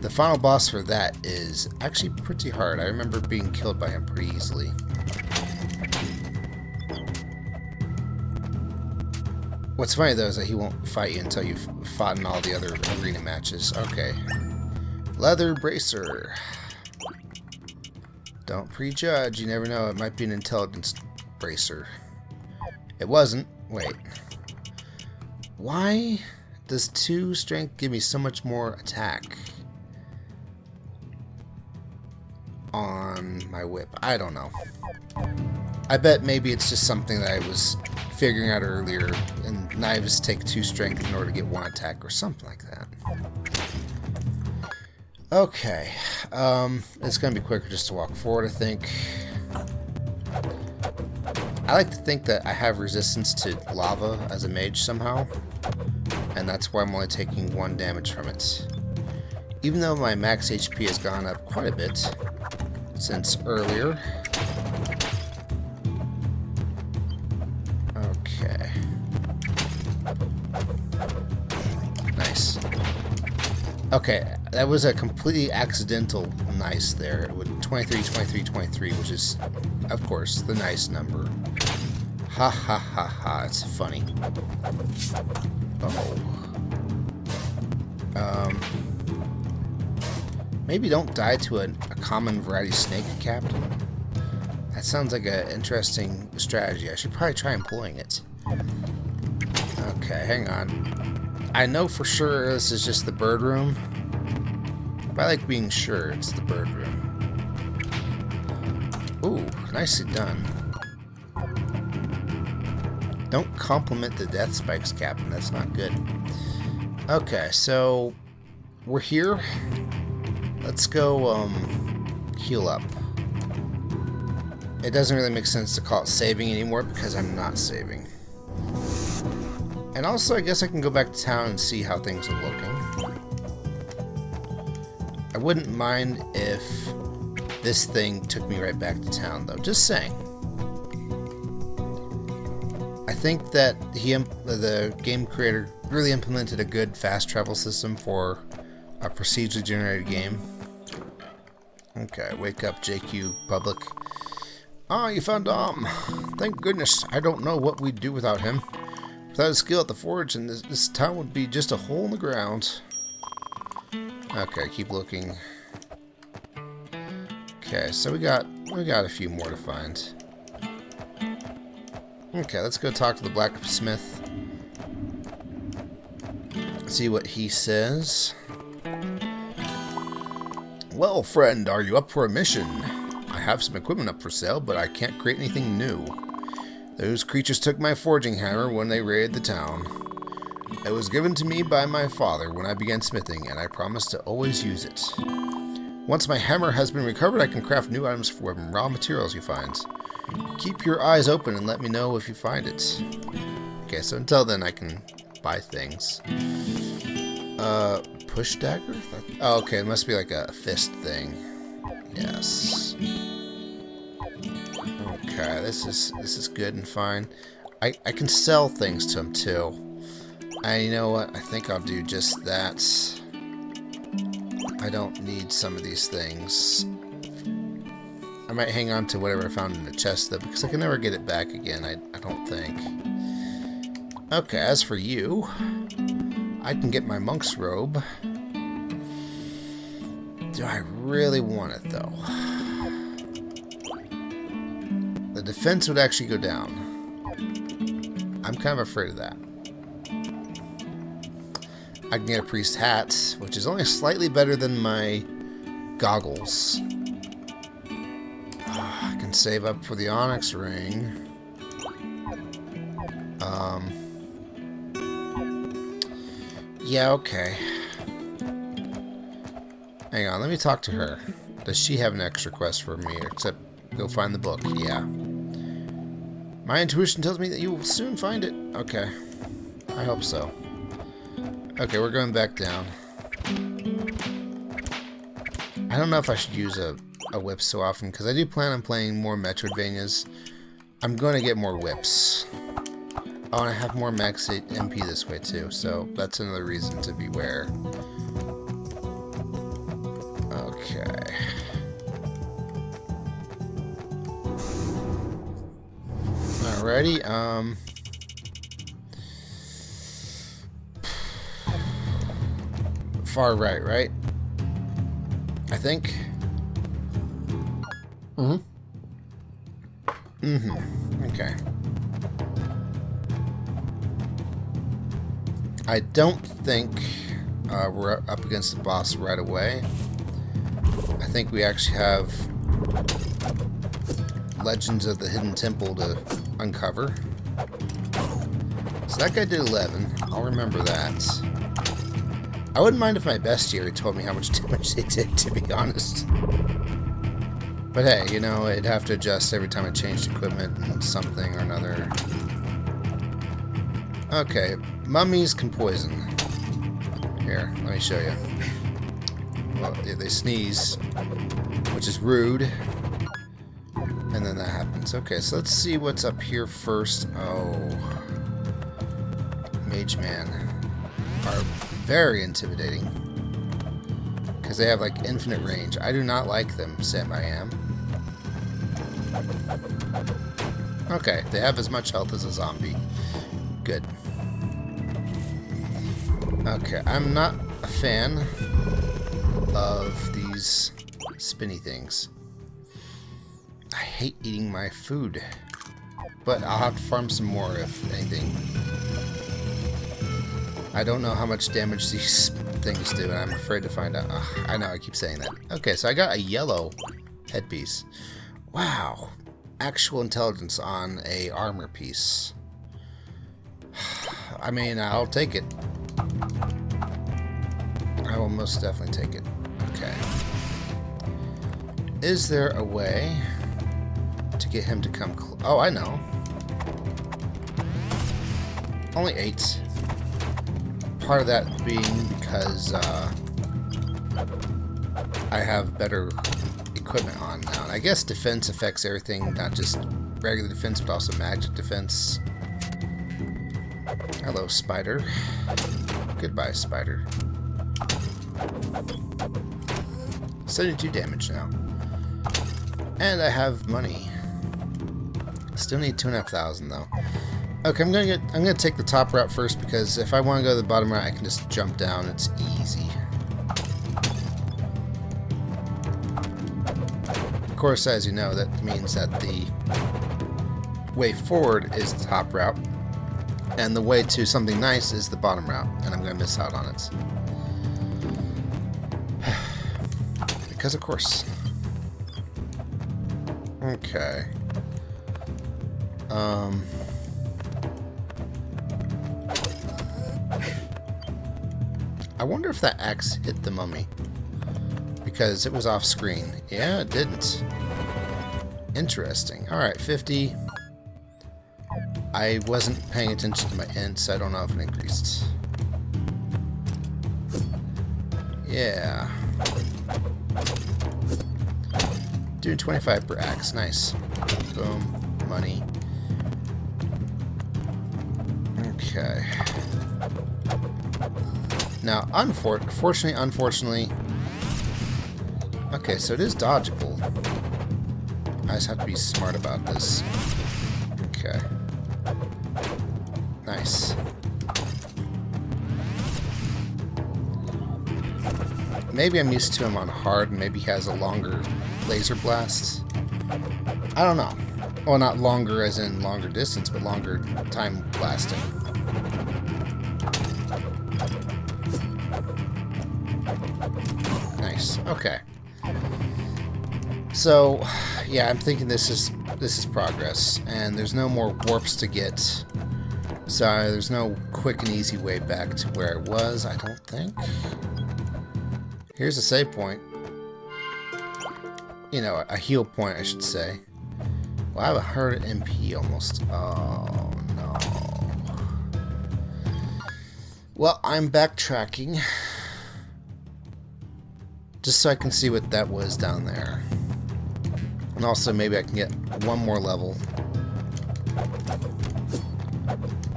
The final boss for that is actually pretty hard. I remember being killed by him pretty easily. What's funny though is that he won't fight you until you've fought in all the other arena matches. Okay. Leather bracer. Don't prejudge. You never know. It might be an intelligence bracer. It wasn't. Wait. Why does 2 strength give me so much more attack on my whip? I don't know. I bet maybe it's just something that I was figuring out earlier, and knives take 2 strength in order to get 1 attack or something like that. Okay, it's gonna be quicker just to walk forward, I think. I like to think that I have resistance to lava as a mage somehow, and that's why I'm only taking 1 damage from it. Even though my max HP has gone up quite a bit since earlier. Okay. Nice. Okay, that was a completely accidental nice there with 23, 23, 23, which is, of course, the nice number. Ha ha ha ha, it's funny. Uh-oh. Maybe don't die to a common variety snake, Captain. That sounds like an interesting strategy. I should probably try employing it. Okay, hang on. I know for sure this is just the bird room, but I like being sure it's the bird room. Ooh, nicely done. Don't compliment the death spikes, Captain. That's not good. Okay, so we're here. Let's go heal up. It doesn't really make sense to call it saving anymore because I'm not saving. And also, I guess I can go back to town and see how things are looking. I wouldn't mind if this thing took me right back to town, though. Just saying. I think that the game creator really implemented a good fast travel system for a procedurally generated game. Okay, wake up, JQ public. Ah, you found Dom. Thank goodness. I don't know what we'd do without him. Without his skill at the forge, and this town would be just a hole in the ground. Okay, keep looking. Okay, so we got a few more to find. Okay, let's go talk to the blacksmith. See what he says. Well, friend, are you up for a mission? I have some equipment up for sale, but I can't create anything new. Those creatures took my forging hammer when they raided the town. It was given to me by my father when I began smithing, and I promised to always use it. Once my hammer has been recovered, I can craft new items from raw materials you find. Keep your eyes open and let me know if you find it. Okay, so until then I can buy things. Push dagger? Oh, okay, it must be like a fist thing. Yes. Okay, this is good and fine. I can sell things to him too. And you know what? I think I'll do just that. I don't need some of these things. I might hang on to whatever I found in the chest though, because I can never get it back again, I don't think. Okay, as for you, I can get my monk's robe. Do I really want it though? The defense would actually go down. I'm kind of afraid of that. I can get a priest hat, which is only slightly better than my goggles. I can save up for the onyx ring. Yeah, okay. Hang on, let me talk to her. Does she have an extra quest for me, except go find the book? Yeah. My intuition tells me that you will soon find it. Okay. I hope so. Okay, we're going back down. I don't know if I should use a whip so often, because I do plan on playing more Metroidvanias. I'm going to get more whips. Oh, and I have more max MP this way too, so that's another reason to beware. Okay. Alrighty, far right? I think. Okay. I don't think we're up against the boss right away. I think we actually have Legends of the Hidden Temple to uncover. So that guy did 11. I'll remember that. I wouldn't mind if my bestiary told me how much damage they did, to be honest. But hey, you know, it'd have to adjust every time I changed equipment and something or another. Okay, mummies can poison. Here, let me show you. Well, they sneeze, which is rude. And then that happens. Okay, so let's see what's up here first. Oh. Mage Man are very intimidating. Because they have like infinite range. I do not like them, Sam I am. Okay, they have as much health as a zombie. Good. Okay, I'm not a fan of these spinny things. I hate eating my food. But I'll have to farm some more if anything. I don't know how much damage these things do, and I'm afraid to find out. Ugh, I know, I keep saying that. Okay, so I got a yellow headpiece. Wow. Actual intelligence on a armor piece. I mean, I'll take it. I will most definitely take it. Okay. Is there a way to get him to come oh, I know. Only 8. Part of that being because I have better equipment on now. And I guess defense affects everything, not just regular defense, but also magic defense. Hello, spider. Goodbye, spider. 72 damage now. And I have money. Still need 2,500 though. Okay, I'm gonna take the top route first because if I want to go to the bottom route, I can just jump down. It's easy. Of course, as you know, that means that the way forward is the top route, and the way to something nice is the bottom route, and I'm gonna miss out on it. Because of course. Okay. I wonder if that axe hit the mummy. Because it was off screen. Yeah, it didn't. Interesting. Alright, 50. I wasn't paying attention to my ints, so I don't know if it increased. Yeah. Doing 25 per axe. Nice. Boom. Money. Okay. Now, unfortunately... Okay, so it is dodgeable. I just have to be smart about this. Okay. Nice. Maybe I'm used to him on hard, and maybe he has a longer laser blast. I don't know. Well, not longer as in longer distance, but longer time blasting. Nice. Okay. So, yeah, I'm thinking this is progress, and there's no more warps to get. So there's no quick and easy way back to where I was, I don't think. Here's a save point. You know, a heal point, I should say. Well, I have 100 MP almost. Oh, no. Well, I'm backtracking. Just so I can see what that was down there. And also, maybe I can get one more level.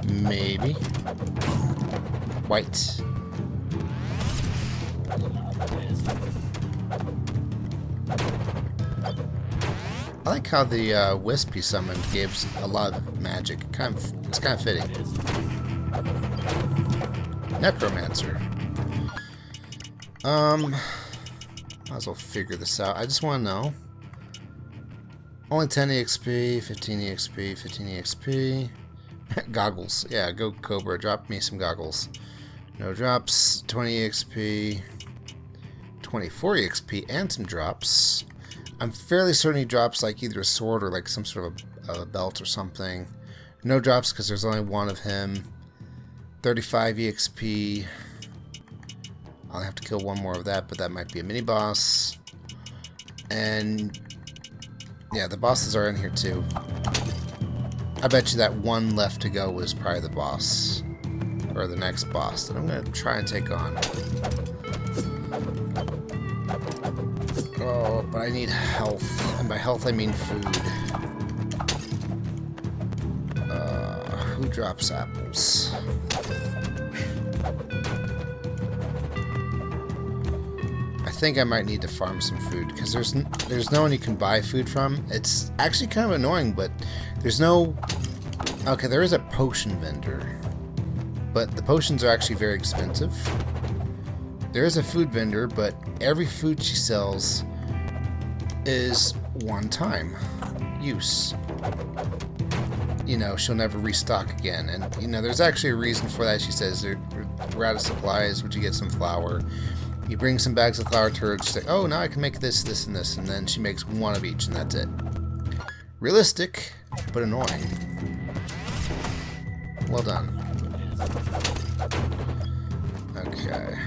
Maybe. White. I like how the wisp he summoned gives a lot of magic. It's kind of fitting. Necromancer. Might as well figure this out. I just want to know. Only 10 EXP, 15 EXP, 15 EXP. Goggles. Yeah, go Cobra. Drop me some goggles. No drops. 20 EXP. 24 EXP and some drops. I'm fairly certain he drops like either a sword or like some sort of a belt or something. No drops because there's only one of him. 35 EXP. I'll have to kill one more of that, but that might be a mini boss. And yeah, the bosses are in here too. I bet you that one left to go was probably the boss. Or the next boss that I'm going to try and take on. Oh, but I need health. And by health I mean food. Who drops apples? I think I might need to farm some food because there's no one you can buy food from. It's actually kind of annoying, but there's no... Okay, there is a potion vendor, but the potions are actually very expensive. There is a food vendor, but every food she sells is one-time use. You know, she'll never restock again. And, you know, there's actually a reason for that. She says, we're out of supplies. Would you get some flour? You bring some bags of flour to her. She's like, oh, now I can make this, this, and this. And then she makes one of each, and that's it. Realistic, but annoying. Well done. Okay.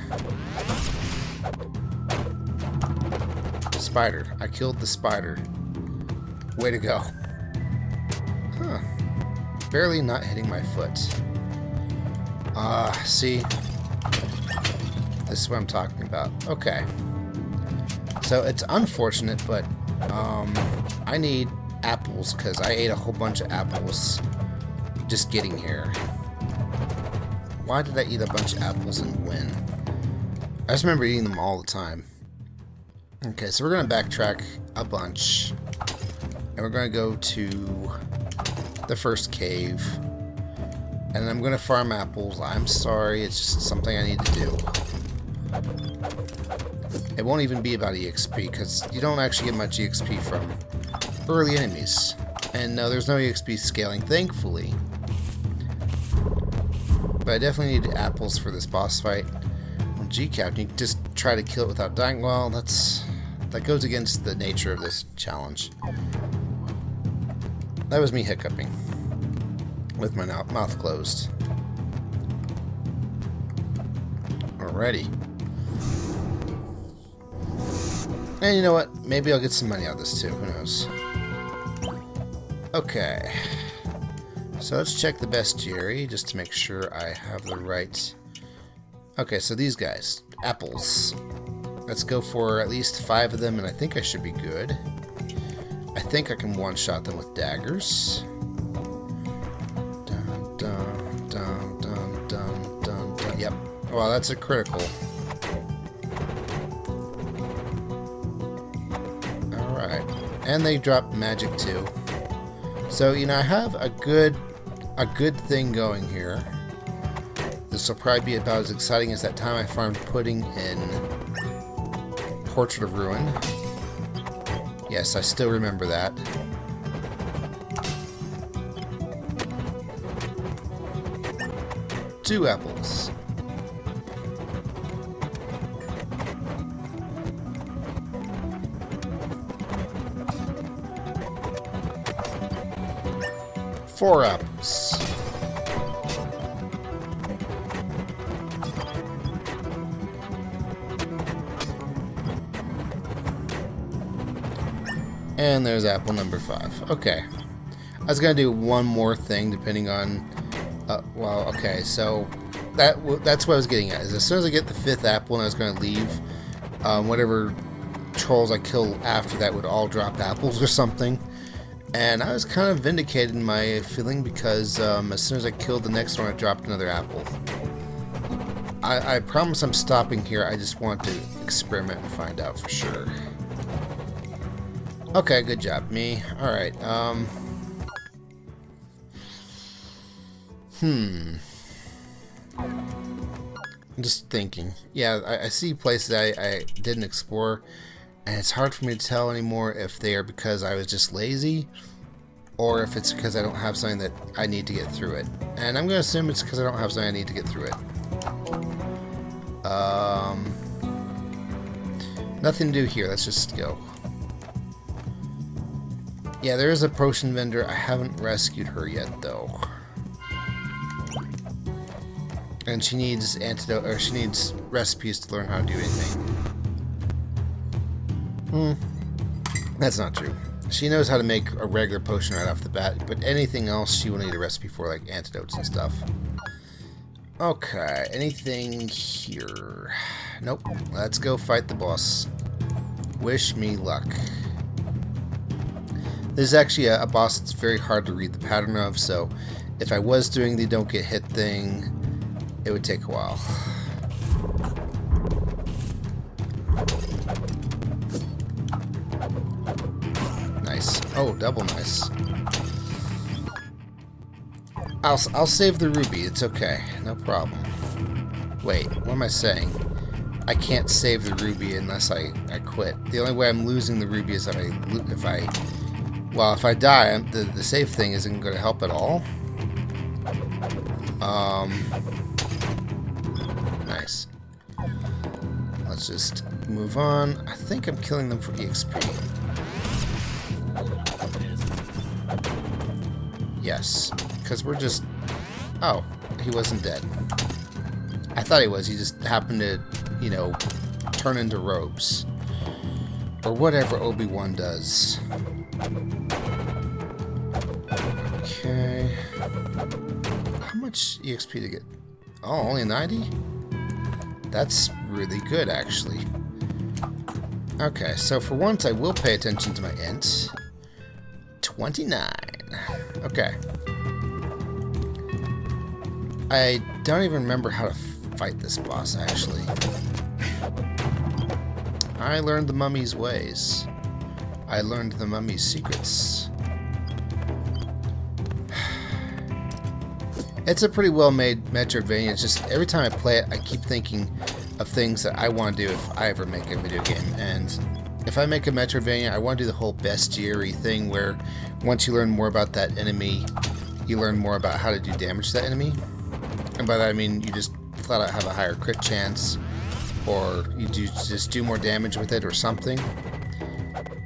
Spider. I killed the spider. Way to go. Huh. Barely not hitting my foot. See? This is what I'm talking about. Okay. So it's unfortunate, but I need apples because I ate a whole bunch of apples just getting here. Why did I eat a bunch of apples and when? I just remember eating them all the time. Okay, so we're going to backtrack a bunch. And we're going to go to the first cave. And I'm going to farm apples. I'm sorry, it's just something I need to do. It won't even be about EXP, because you don't actually get much EXP from early enemies. And no, there's no EXP scaling, thankfully. But I definitely need apples for this boss fight. Well, G-Captain, you can just try to kill it without dying. Well, that goes against the nature of this challenge. That was me hiccuping with my mouth closed. Alrighty. And you know what? Maybe I'll get some money out of this too. Who knows? Okay. So let's check the bestiary just to make sure I have the right... Okay, so these guys. Apples. Let's go for at least 5 of them, and I think I should be good. I think I can one-shot them with daggers. Dun, dun, dun, dun, dun, dun, dun. Yep. Wow, that's a critical. Alright. And they drop magic too. So, you know, I have a good thing going here. This will probably be about as exciting as that time I farmed pudding in Portrait of Ruin. Yes, I still remember that. Two apples. Four apples. And there's apple number 5. Okay. I was going to do one more thing depending on... well, okay, so that's what I was getting at. Is as soon as I get the 5th apple and I was going to leave, whatever trolls I kill after that would all drop apples or something. And I was kind of vindicated in my feeling because as soon as I killed the next one, I dropped another apple. I promise I'm stopping here. I just want to experiment and find out for sure. Okay, good job, me. Alright, I'm just thinking. Yeah, I see places I didn't explore, and it's hard for me to tell anymore if they are because I was just lazy, or if it's because I don't have something that I need to get through it. And I'm going to assume it's because I don't have something I need to get through it. Nothing to do here, let's just go. Yeah, there is a potion vendor. I haven't rescued her yet, though. And she needs antidote, or she needs recipes to learn how to do anything. That's not true. She knows how to make a regular potion right off the bat, but anything else she will need a recipe for, like antidotes and stuff. Okay, anything here? Nope. Let's go fight the boss. Wish me luck. This is actually a boss that's very hard to read the pattern of, so if I was doing the don't get hit thing, it would take a while. Nice. Oh, double nice. I'll save the ruby. It's okay. No problem. Wait, what am I saying? I can't save the ruby unless I quit. The only way I'm losing the ruby is if I die, the save thing isn't going to help at all. Nice. Let's just move on. I think I'm killing them for EXP. Yes, because we're just... Oh, he wasn't dead. I thought he was. He just happened to, you know, turn into robes. Or whatever Obi-Wan does. Okay. How much EXP to get? Oh, only 90? That's really good, actually. Okay, so for once I will pay attention to my int. 29. Okay. I don't even remember how to fight this boss, actually. I learned the mummy's ways. I learned the mummy's secrets. It's a pretty well-made Metroidvania. It's just every time I play it, I keep thinking of things that I want to do if I ever make a video game. And if I make a Metroidvania, I want to do the whole bestiary thing where once you learn more about that enemy, you learn more about how to do damage to that enemy. And by that I mean you just flat out have a higher crit chance, or you just do more damage with it or something.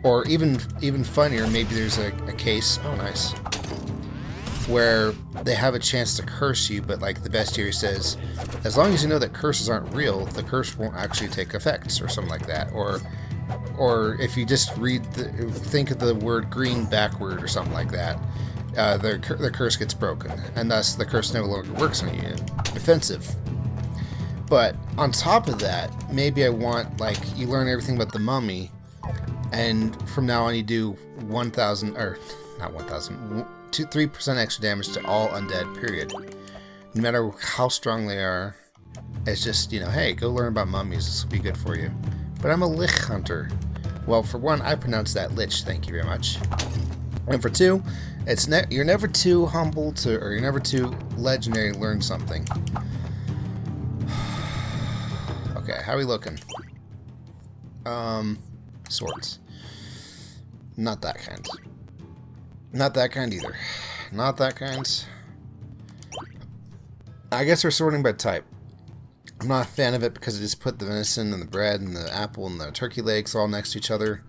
Or even funnier, maybe there's a case, oh nice, where they have a chance to curse you, but like the bestiary says, as long as you know that curses aren't real, the curse won't actually take effect, or something like that. Or if you just think of the word green backward or something like that, the curse gets broken, and thus the curse no longer works on you. Defensive. But on top of that, maybe I want, like, you learn everything about the mummy, and from now on you do 1,000, or not 1,000, 3% extra damage to all undead, period. No matter how strong they are, it's just, you know, hey, go learn about mummies, this will be good for you. But I'm a lich hunter. Well, for one, I pronounce that lich, thank you very much. And for two, it's you're never too humble to, or you're never too legendary to learn something. Okay, how are we looking? Swords. Not that kind. Not that kind either. Not that kind. I guess we're sorting by type. I'm not a fan of it because I just put the venison and the bread and the apple and the turkey legs all next to each other.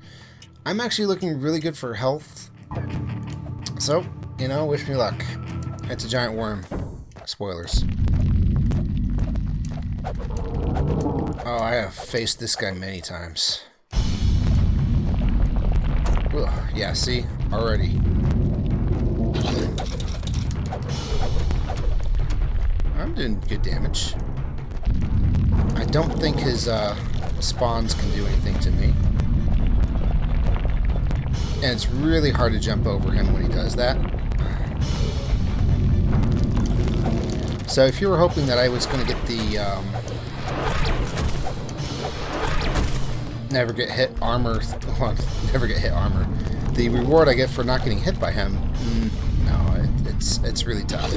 I'm actually looking really good for health. So, you know, wish me luck. It's a giant worm. Spoilers. Oh, I have faced this guy many times. Ugh, yeah, see? Already. I'm doing good damage. I don't think his spawns can do anything to me. And it's really hard to jump over him when he does that. So if you were hoping that I was going to get the never get hit armor, well, never get hit armor, the reward I get for not getting hit by him, no, it's really tough.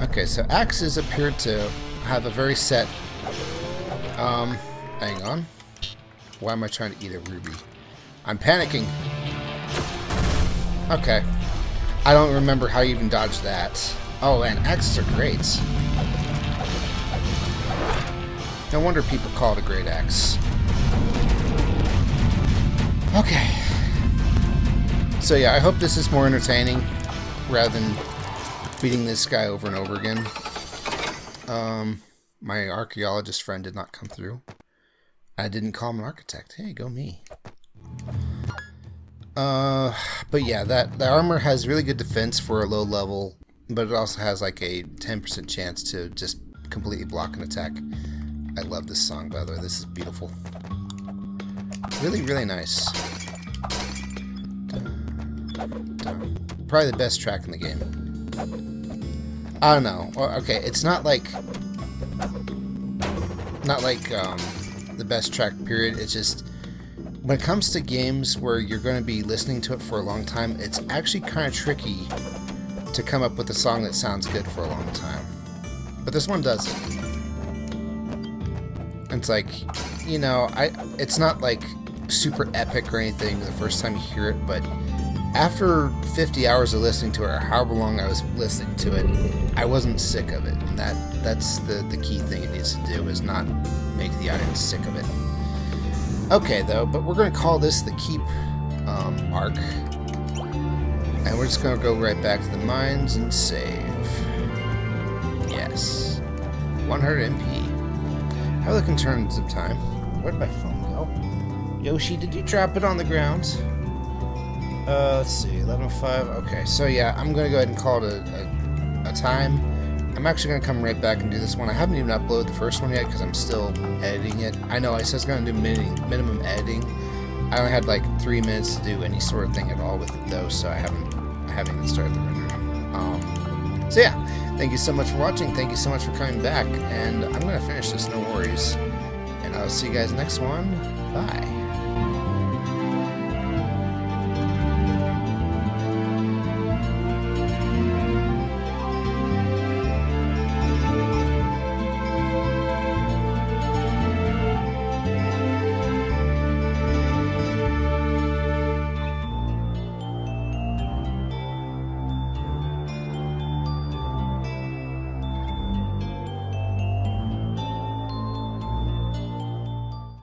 Okay, so axes appear to have a very set, hang on. Why am I trying to eat a ruby? I'm panicking. Okay. I don't remember how you even dodged that. Oh, and axes are great. No wonder people call it a great axe. Okay. So yeah, I hope this is more entertaining rather than beating this guy over and over again. My archaeologist friend did not come through. I didn't call him an architect. Hey, go me. But yeah, the armor has really good defense for a low level, but it also has like a 10% chance to just completely block an attack. I love this song, by the way. This is beautiful. Really, really nice. Probably the best track in the game. I don't know. Okay, it's not like the best track, period. It's just, when it comes to games where you're going to be listening to it for a long time, it's actually kind of tricky to come up with a song that sounds good for a long time. But this one does it. It's like, you know, it's not like super epic or anything the first time you hear it, but after 50 hours of listening to it, or however long I was listening to it, I wasn't sick of it. And that's the key thing it needs to do, is not make the audience sick of it. Okay, though, but we're going to call this the Keep arc. And we're just going to go right back to the mines and save. Yes. 100 MP. How looking turns of time? Where'd my phone go? Yoshi, did you drop it on the ground? Let's see, 11:05. Okay, so yeah, I'm gonna go ahead and call it a time. I'm actually gonna come right back and do this one. I haven't even uploaded the first one yet because I'm still editing it. I know I said I was gonna do minimum editing. I only had like 3 minutes to do any sort of thing at all with it though, so I haven't even started the rendering. So yeah, thank you so much for watching. Thank you so much for coming back, and I'm gonna finish this, no worries. And I'll see you guys next one. Bye.